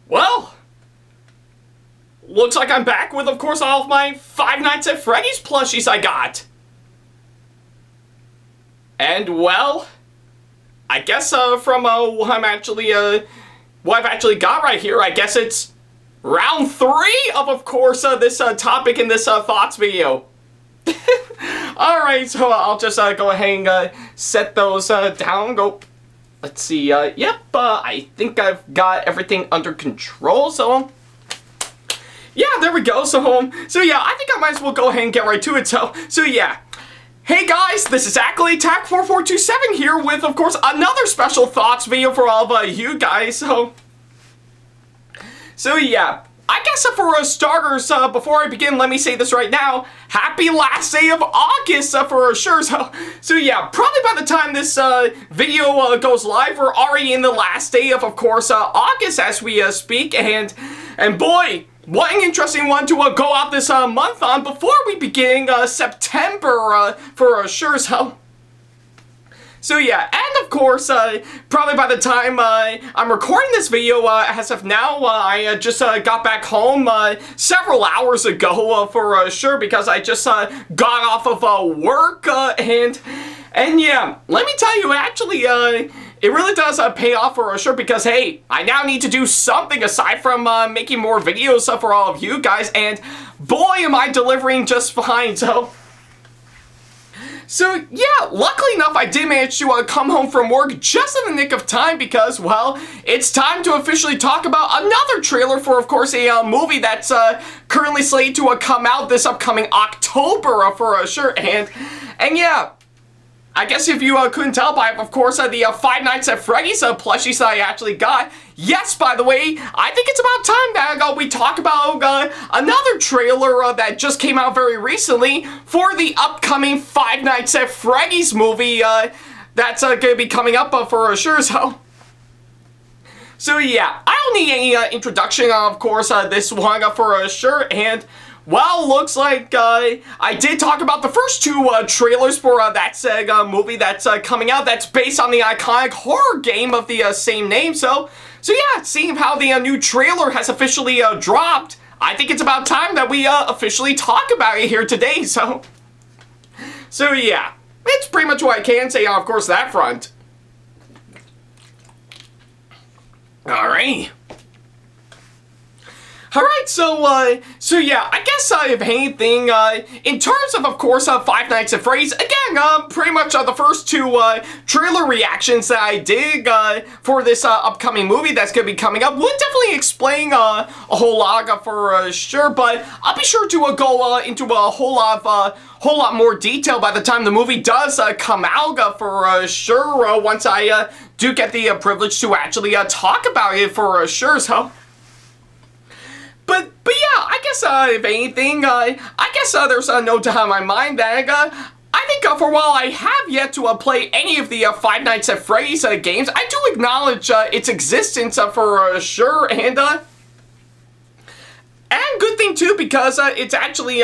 Well, looks like I'm back with, of course, all of my Five Nights at Freddy's plushies I got. And, well, I guess from what I've actually got right here, I guess it's round 3 of course, this topic in this thoughts video. Alright, so I'll just go ahead and set those down. Go. Let's see, yep, I think I've got everything under control, so yeah, there we go. So yeah, I think I might as well go ahead and get right to it. So yeah. Hey guys, this is Ackleyattack4427 here with, of course, another special thoughts video for all of you guys. So yeah, I guess for starters, before I begin, let me say this right now. Happy last day of August for sure. So yeah, probably by the time this video goes live, we're already in the last day of course, August as we speak. And boy, what an interesting one to go out this month on before we begin September for sure. So yeah, and of course, probably by the time I'm recording this video, as of now, I just got back home several hours ago for sure, because I just got off of work, and yeah, let me tell you, actually, it really does pay off for sure, because hey, I now need to do something aside from making more videos for all of you guys, and boy am I delivering just fine. So yeah, luckily enough, I did manage to come home from work just in the nick of time, because, well, it's time to officially talk about another trailer for, of course, a movie that's currently slated to come out this upcoming October for sure, and yeah. I guess if you couldn't tell by, of course, the Five Nights at Freddy's plushies that I actually got. Yes, by the way, I think it's about time that we talk about another trailer that just came out very recently for the upcoming Five Nights at Freddy's movie that's going to be coming up for sure. So yeah, I don't need any introduction, of course, this one for sure, and well, looks like I did talk about the first 2 trailers for that SAG movie that's coming out, that's based on the iconic horror game of the same name. So yeah, seeing how the new trailer has officially dropped, I think it's about time that we officially talk about it here today. So yeah, it's pretty much what I can say on, of course, that front. Alright. Alright, so yeah, I guess, if anything, in terms of course, Five Nights at Freddy's, again, pretty much the first 2 trailer reactions that I did for this upcoming movie that's going to be coming up would definitely explain a whole lot for sure, but I'll be sure to go into a whole lot more detail by the time the movie does come out for sure, once I do get the privilege to actually talk about it for sure. But yeah, I guess, if anything, I guess there's no doubt in my mind that, I think for while I have yet to play any of the Five Nights at Freddy's games, I do acknowledge its existence for sure, and good thing too, because it's actually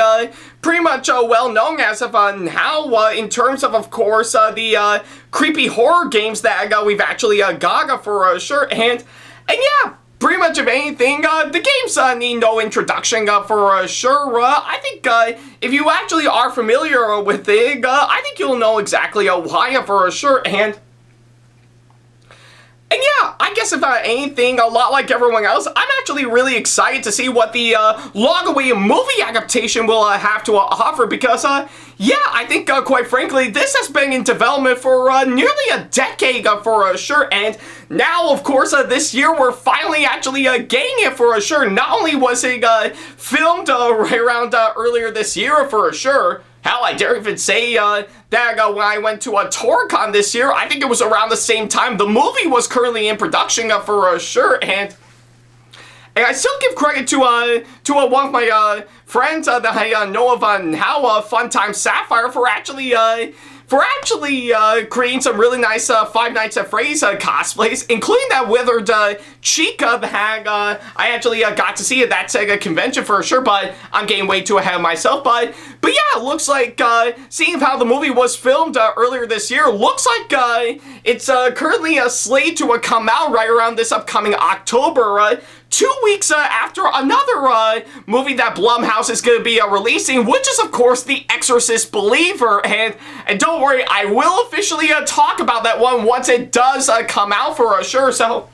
pretty much well known as of now in terms of course, the creepy horror games that we've actually got for sure, and yeah. Pretty much of anything, the games need no introduction for sure. I think if you actually are familiar with it, I think you'll know exactly why for sure. And yeah, I guess if anything, a lot like everyone else, I'm actually really excited to see what the long-awaited movie adaptation will have to offer, because, yeah, I think, quite frankly, this has been in development for nearly a decade for sure, and now, of course, this year, we're finally actually getting it for sure. Not only was it filmed right around earlier this year for sure, hell, I dare even say that when I went to a TorCon this year, I think it was around the same time the movie was currently in production for sure, and I still give credit to one of my friends that I know of now, Funtime Sapphire, for actually creating some really nice Five Nights at Freddy's cosplays, including that withered Chica that I actually got to see at that SEGA convention for sure, but I'm getting way too ahead of myself. But yeah, it looks like, seeing how the movie was filmed earlier this year, looks like it's currently slated to come out right around this upcoming October. 2 weeks after another movie that Blumhouse is going to be releasing, which is, of course, The Exorcist Believer. And don't worry, I will officially talk about that one once it does come out for sure. So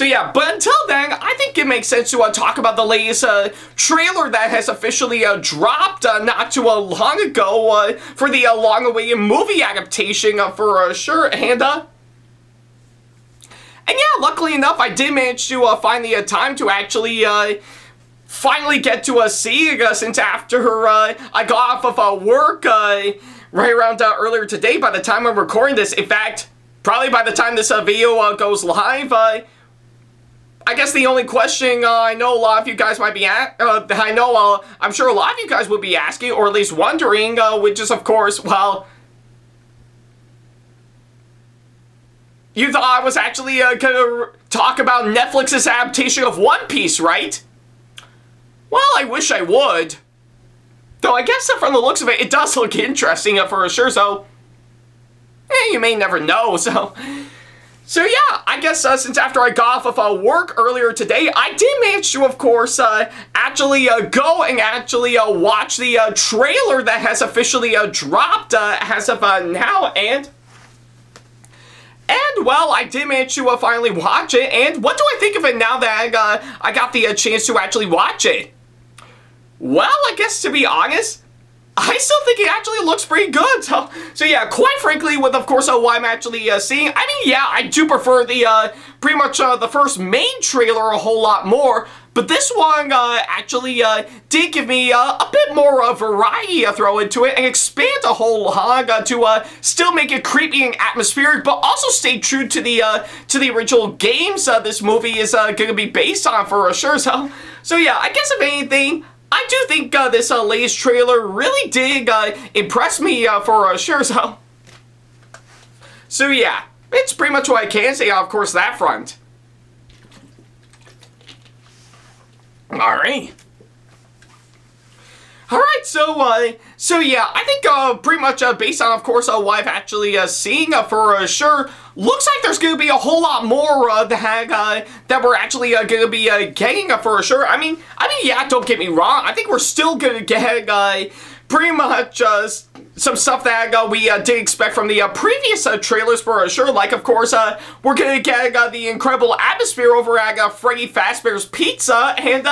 yeah, but until then, I think it makes sense to talk about the latest trailer that has officially dropped not too long ago for the long-awaited movie adaptation for sure. And yeah, luckily enough, I did manage to find the time to actually finally get to see it since after I got off of work right around earlier today. By the time I'm recording this, in fact, probably by the time this video goes live, I guess the only question I know a lot of you guys might be I'm sure a lot of you guys would be asking, or at least wondering, which is, of course, well, you thought I was actually gonna talk about Netflix's adaptation of One Piece, right? Well, I wish I would. Though I guess from the looks of it, it does look interesting for sure, so you may never know, So yeah, I guess since after I got off of work earlier today, I did manage to, of course, actually go and actually watch the trailer that has officially dropped as of now, and well, I did manage to finally watch it, and what do I think of it now that I got the chance to actually watch it? Well, I guess to be honest, I still think it actually looks pretty good. So yeah, quite frankly, with of course what I'm actually seeing, I mean, yeah, I do prefer the pretty much the first main trailer a whole lot more. But this one actually did give me a bit more variety to throw into it and expand a whole lot to still make it creepy and atmospheric, but also stay true to the original games this movie is going to be based on for sure. So yeah, I guess if anything, I do think this latest trailer really did impress me for sure, so yeah, it's pretty much what I can say on, of course, that front. Alright, so yeah, I think pretty much based on, of course, what I've actually seen for sure, looks like there's going to be a whole lot more that we're actually going to be getting for sure. I mean, yeah, don't get me wrong. I think we're still going to get pretty much some stuff that we did expect from the previous trailers for sure. Like, of course, we're going to get the incredible atmosphere over at Freddy Fazbear's Pizza, and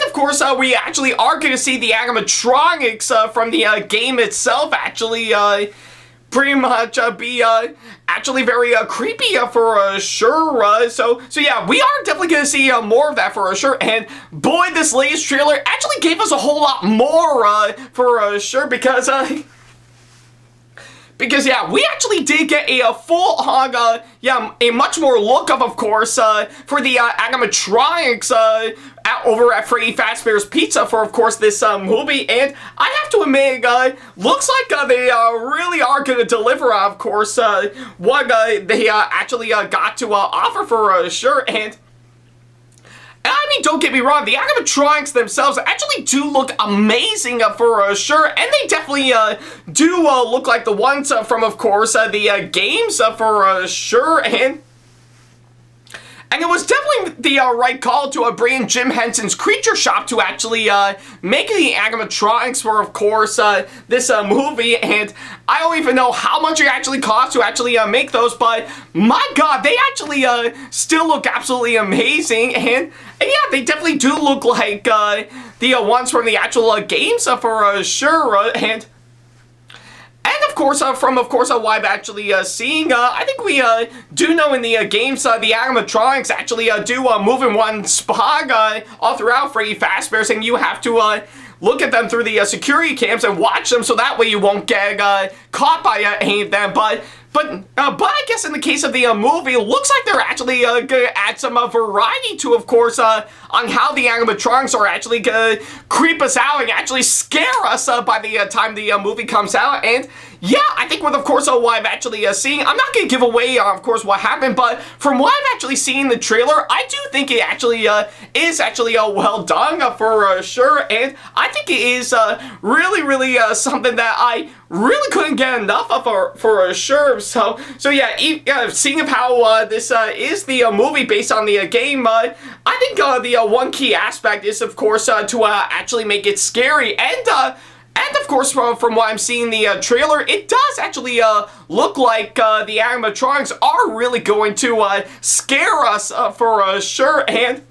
of course, we actually are going to see the animatronics from the game itself actually pretty much be actually very creepy for sure. So yeah, we are definitely going to see more of that for sure. And boy, this latest trailer actually gave us a whole lot more for sure, because yeah, we actually did get a full-on, yeah, a much more look of course, for the animatronics over at Freddy Fazbear's Pizza for, of course, this movie. And I have to admit, looks like they really are going to deliver, of course, what they actually got to offer for sure. And I mean, don't get me wrong, the animatronics themselves actually do look amazing for sure, and they definitely do look like the ones from, of course, the games for sure, and it was definitely the right call to bring in Jim Henson's Creature Shop to actually make the animatronics for, of course, this movie. And I don't even know how much it actually costs to actually make those, but my god, they actually still look absolutely amazing. And yeah, they definitely do look like the ones from the actual games for sure. And of course, from what I've actually seen, I think we do know in the games the animatronics actually do move in one spot all throughout Freddy Fazbear's, and you have to look at them through the security cams and watch them, so that way you won't get caught by any of them. But I guess in the case of the movie, it looks like they're actually going to add some variety to, of course, on how the animatronics are actually going to creep us out and actually scare us by the time the movie comes out. And yeah, I think with, of course, what I've actually seen, I'm not going to give away, of course, what happened, but from what I've actually seen in the trailer, I do think it actually is actually well done for sure, and I think it is really, really something that I really couldn't get enough of for sure. So yeah, seeing of how this is the movie based on the game, I think the one key aspect is, of course, to actually make it scary. And of course, from what I'm seeing the trailer, it does actually look like the animatronics are really going to scare us for sure. And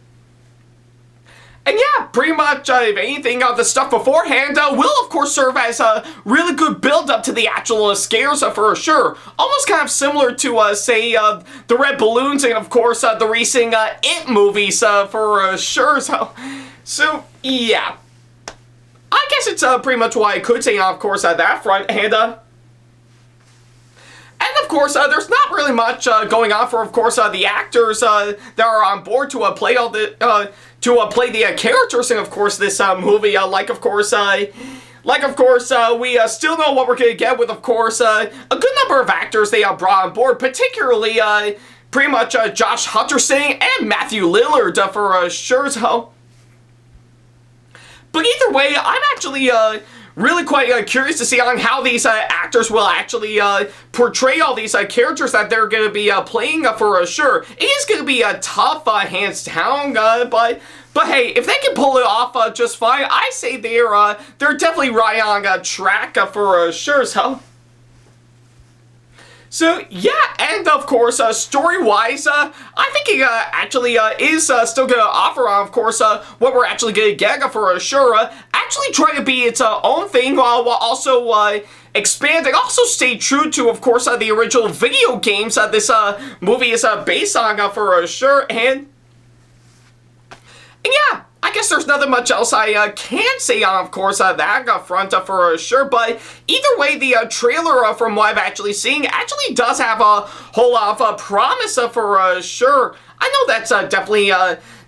yeah, pretty much, if anything, the stuff beforehand will, of course, serve as a really good build-up to the actual scares for sure. Almost kind of similar to, say, the red balloons and, of course, the recent It movies for sure. So, yeah. I guess it's pretty much what I could say on, of course, that front. And of course, there's not really much going on for, of course, the actors that are on board to play all the play the characters in, of course, this movie. Like, of course, we still know what we're gonna get with, of course, a good number of actors they brought on board, particularly pretty much Josh Hutcherson and Matthew Lillard for sure. So. But either way, I'm actually really quite curious to see on how these actors will actually portray all these characters that they're going to be playing for sure. It is going to be a tough, hands down, but hey, if they can pull it off just fine, I say they're definitely right on track for sure. So yeah, and of course, story-wise, I think it actually is still going to offer on, of course, what we're actually going to get for sure. Actually try to be its own thing while also expanding. Also stay true to, of course, the original video games that this movie is based on for sure. And yeah. I guess there's nothing much else I can say on, of course, that front for sure, but either way, the trailer, from what I've actually seen, actually does have a whole lot of promise for sure. I know that's definitely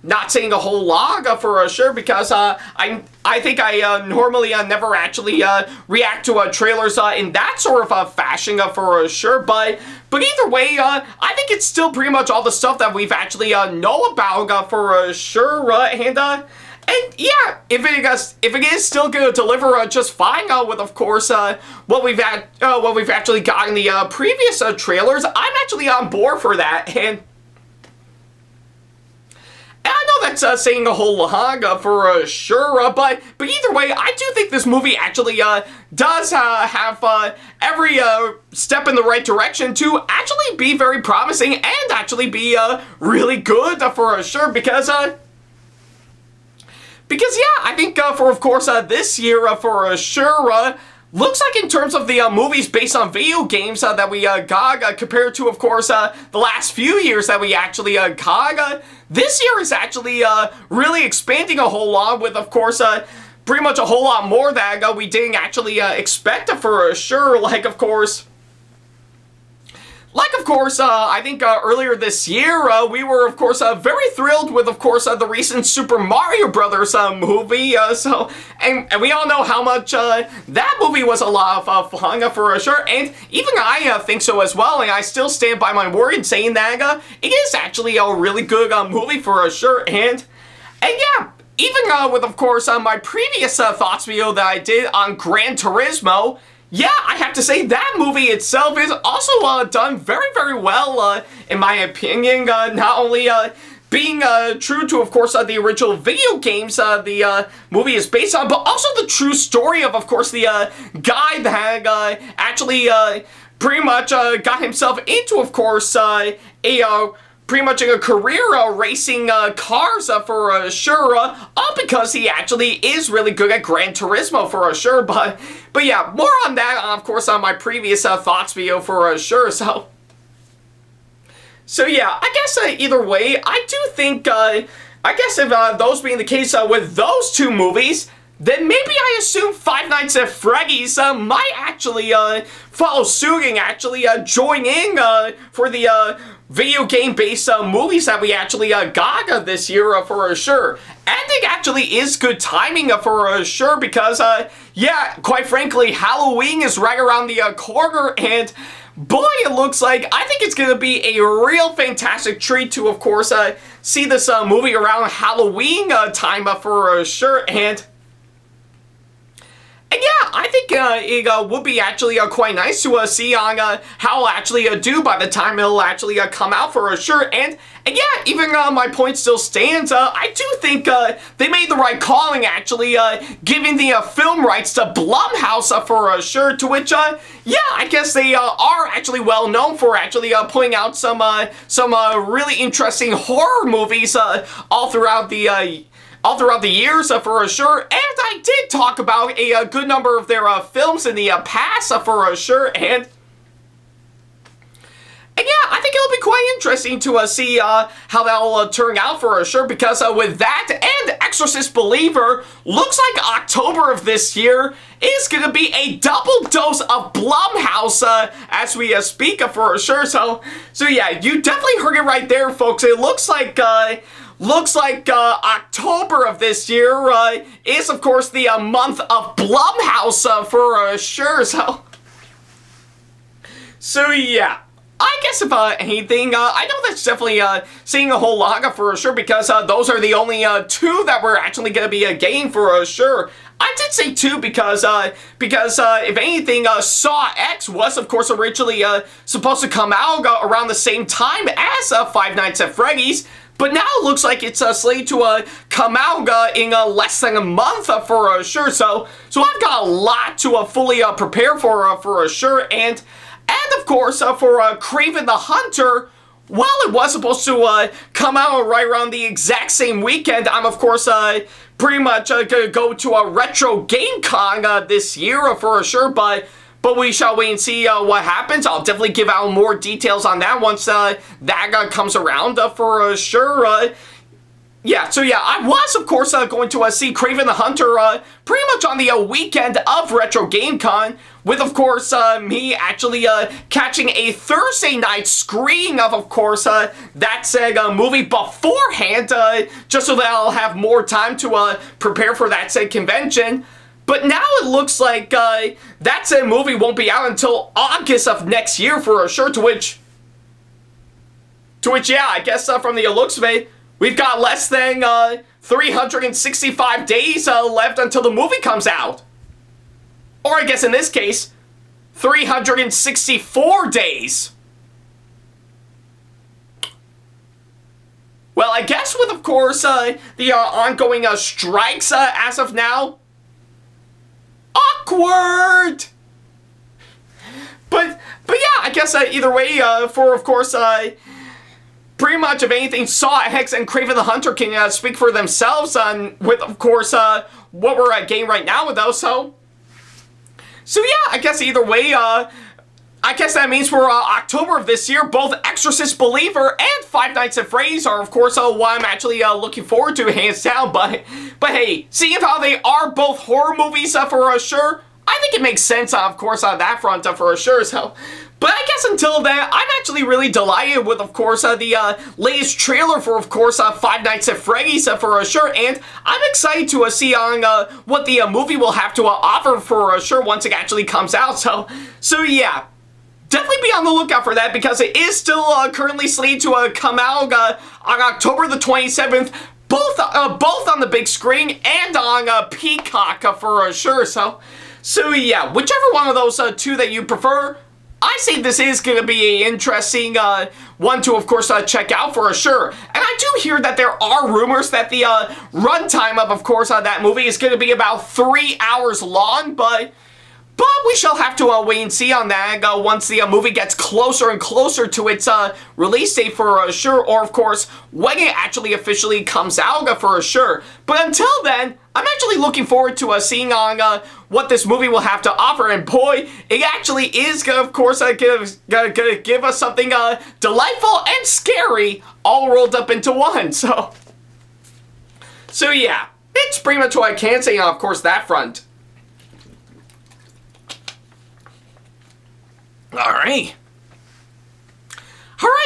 not saying a whole lot for sure, because I think I normally never actually react to trailers in that sort of fashion for sure, but either way, I think it's still pretty much all the stuff that we've actually know about for sure, and yeah, if it is still going to deliver just fine with, of course, what we've actually got in the previous trailers, I'm actually on board for that. And I know that's saying a whole lot for sure, but either way, I do think this movie actually does have every step in the right direction to actually be very promising and actually be really good for sure, because yeah, I think for, of course, this year for sure, looks like in terms of the movies based on video games that we got compared to, of course, the last few years that we actually got, this year is actually really expanding a whole lot with, of course, pretty much a whole lot more that we didn't actually expect for sure. Like, of course, I think earlier this year, we were, of course, very thrilled with, of course, the recent Super Mario Brothers movie. And we all know how much that movie was a lot of fun for sure. And even I think so as well. And I still stand by my word in saying that it is actually a really good movie for sure. And yeah. Even with, of course, my previous thoughts video that I did on Gran Turismo, yeah, I have to say that movie itself is also done very, very well, in my opinion. Not only being true to, of course, the original video games the movie is based on, but also the true story of course, the guy that actually pretty much got himself into, of course, pretty much a career racing cars for sure, all because he actually is really good at Gran Turismo for sure, but yeah, more on that, of course, on my previous thoughts video for sure. So yeah, I guess either way, I do think, I guess if those being the case with those two movies, then maybe I assume Five Nights at Freddy's might actually follow suit and actually join in for the video game-based movies that we actually got this year for sure. And it actually is good timing for sure, because, yeah, quite frankly, Halloween is right around the corner, and boy, it looks like I think it's going to be a real fantastic treat to, of course, see this movie around Halloween time for sure. And yeah, I think it would be actually quite nice to see on how it'll actually do by the time it'll actually come out for sure. And yeah, even my point still stands. I do think they made the right calling, actually, giving the film rights to Blumhouse for sure, to which, yeah, I guess they are actually well known for actually putting out some really interesting horror movies all throughout the years for sure. And I did talk about a good number of their films in the past for sure. And yeah, I think it'll be quite interesting to see how that'll turn out for sure, because with that and Exorcist Believer, looks like October of this year is going to be a double dose of Blumhouse as we speak for sure. So yeah, you definitely heard it right there, folks. It looks like October of this year is, of course, the month of Blumhouse for sure. So yeah. I guess if anything, I know that's definitely seeing a whole lot for sure, because those are the only two that we're actually going to be getting for sure. I did say two because if anything, Saw X was, of course, originally supposed to come out around the same time as Five Nights at Freddy's. But now it looks like it's slated to come out in less than a month for sure. So I've got a lot to fully prepare for sure. And of course, for Kraven the Hunter, while it was supposed to come out right around the exact same weekend, I'm, of course, pretty much going to go to a Retro Game Con this year for sure, but we shall wait and see what happens. I'll definitely give out more details on that once that comes around for sure. Yeah, so yeah, I was, of course, going to see Kraven the Hunter pretty much on the weekend of Retro Game Con, with, of course, me actually catching a Thursday night screening of course, that said movie beforehand, just so that I'll have more time to prepare for that said convention. But now it looks like that said movie won't be out until August of next year for sure, to which, yeah, I guess from the looks of it, we've got less than 365 days left until the movie comes out. Or I guess in this case, 364 days. Well, I guess with, of course, the ongoing strikes as of now, awkward! But yeah, I guess either way, for, of course, pretty much, if anything, Saw X and Kraven the Hunter can speak for themselves with, of course, what we're getting right now with those. So yeah, I guess either way, I guess that means for October of this year, both Exorcist Believer and Five Nights at Freddy's are, of course, what I'm actually looking forward to, hands down. But hey, seeing how they are both horror movies for sure, I think it makes sense, of course, on that front for sure. But I guess until then, I'm actually really delighted with, of course, the latest trailer for, of course, Five Nights at Freddy's for sure, and I'm excited to see on what the movie will have to offer for sure once it actually comes out. So yeah, definitely be on the lookout for that, because it is still currently slated to come out on October the 27th, both on the big screen and on Peacock for sure. So yeah, whichever one of those two that you prefer, I say this is going to be an interesting one to, of course, check out for sure. And I do hear that there are rumors that the runtime of course, that movie is going to be about 3 hours long, but we shall have to wait and see on that once the movie gets closer and closer to its release date for sure, or, of course, when it actually officially comes out for sure. But until then, I'm actually looking forward to seeing on what this movie will have to offer, and boy, it actually is gonna, of course, give us something delightful and scary all rolled up into one. So yeah, it's pretty much what I can say on, of course, that front. Alright,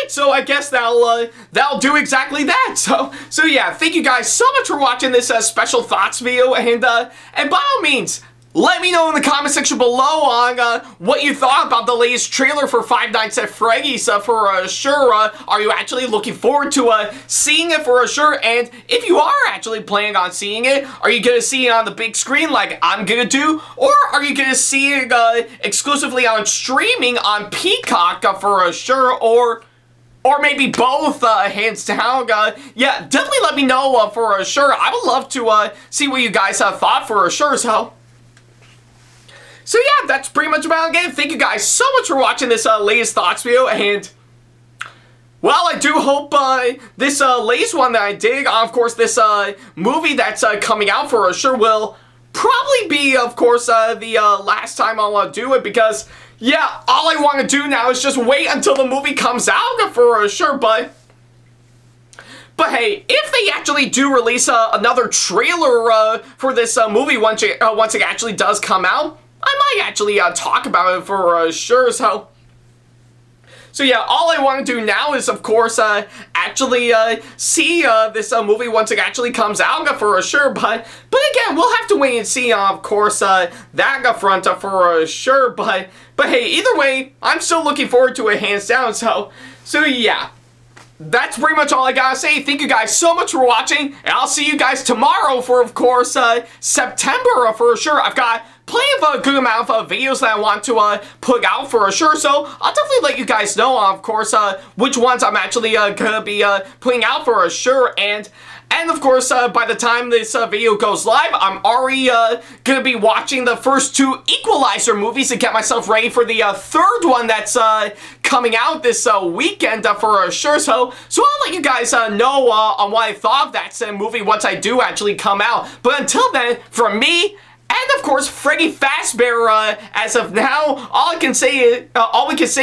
so I guess that'll do exactly that. So yeah, thank you guys so much for watching this special thoughts video, and by all means, Let me know in the comment section below on what you thought about the latest trailer for Five Nights at Freddy's for sure. Are you actually looking forward to seeing it for sure? And if you are actually planning on seeing it, are you going to see it on the big screen like I'm going to do? Or are you going to see it exclusively on streaming on Peacock for sure? Or maybe both, hands down. Yeah, definitely let me know for sure. I would love to see what you guys thought for sure. So yeah, that's pretty much about it again. Thank you guys so much for watching this latest thoughts video, and well, I do hope this latest one that I did, of course, this movie that's coming out for sure will probably be, of course, the last time I'll do it, because yeah, all I want to do now is just wait until the movie comes out for sure. But hey, if they actually do release another trailer for this movie once it actually does come out, I might actually talk about it for sure. So yeah, all I want to do now is, of course, actually see this movie once it actually comes out for sure. But again, we'll have to wait and see, of course, that front for sure. But hey, either way, I'm still looking forward to it, hands down. So yeah, that's pretty much all I gotta say. Thank you guys so much for watching, and I'll see you guys tomorrow for, of course, September for sure. I've got plenty of a good amount of videos that I want to put out for sure, so I'll definitely let you guys know, of course, which ones I'm actually gonna be putting out for sure. And of course, by the time this video goes live, I'm already gonna be watching the first two Equalizer movies to get myself ready for the third one that's coming out this weekend for sure. So I'll let you guys know on what I thought of that movie once I do actually come out. But until then, from me, and of course, Freddy Fazbear, as of now, all we can say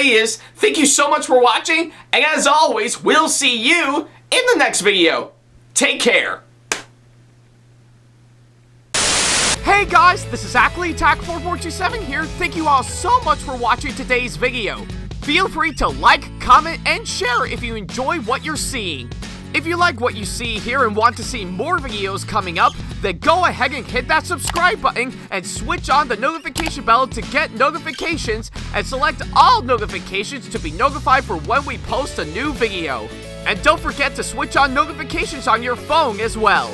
is thank you so much for watching, and as always, we'll see you in the next video. Take care. Hey guys, this is Ackleyattack4427 here. Thank you all so much for watching today's video. Feel free to like, comment, and share if you enjoy what you're seeing. If you like what you see here and want to see more videos coming up, then go ahead and hit that subscribe button and switch on the notification bell to get notifications, and select all notifications to be notified for when we post a new video. And don't forget to switch on notifications on your phone as well.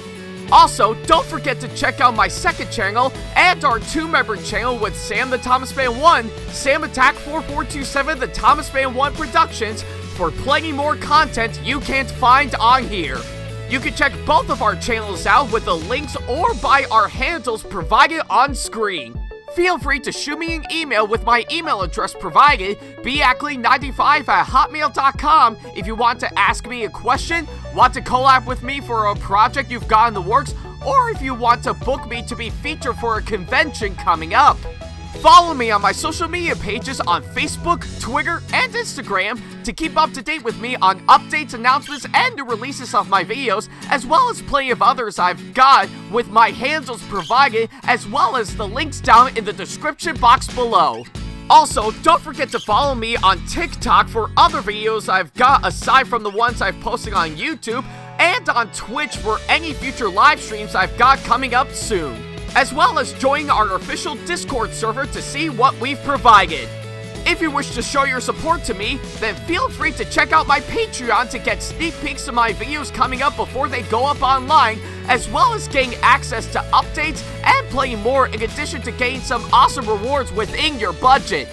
Also, don't forget to check out my second channel and our 2-member channel with SamAttack4427's, SamAttack4427TheThomasFan1 Productions, for plenty more content you can't find on here. You can check both of our channels out with the links or by our handles provided on screen. Feel free to shoot me an email with my email address provided, Ackley95@hotmail.com, if you want to ask me a question, want to collab with me for a project you've got in the works, or if you want to book me to be featured for a convention coming up. Follow me on my social media pages on Facebook, Twitter, and Instagram to keep up to date with me on updates, announcements, and new releases of my videos, as well as plenty of others I've got with my handles provided, as well as the links down in the description box below. Also, don't forget to follow me on TikTok for other videos I've got aside from the ones I've posted on YouTube, and on Twitch for any future live streams I've got coming up soon, as well as join our official Discord server to see what we've provided. If you wish to show your support to me, then feel free to check out my Patreon to get sneak peeks of my videos coming up before they go up online, as well as getting access to updates and plenty more, in addition to getting some awesome rewards within your budget.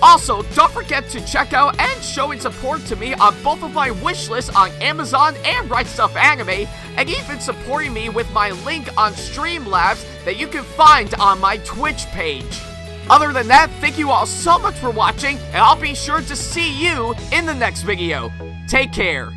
Also, don't forget to check out and showing support to me on both of my wish lists on Amazon and Right Stuff Anime, and even supporting me with my link on Streamlabs that you can find on my Twitch page. Other than that, thank you all so much for watching, and I'll be sure to see you in the next video. Take care.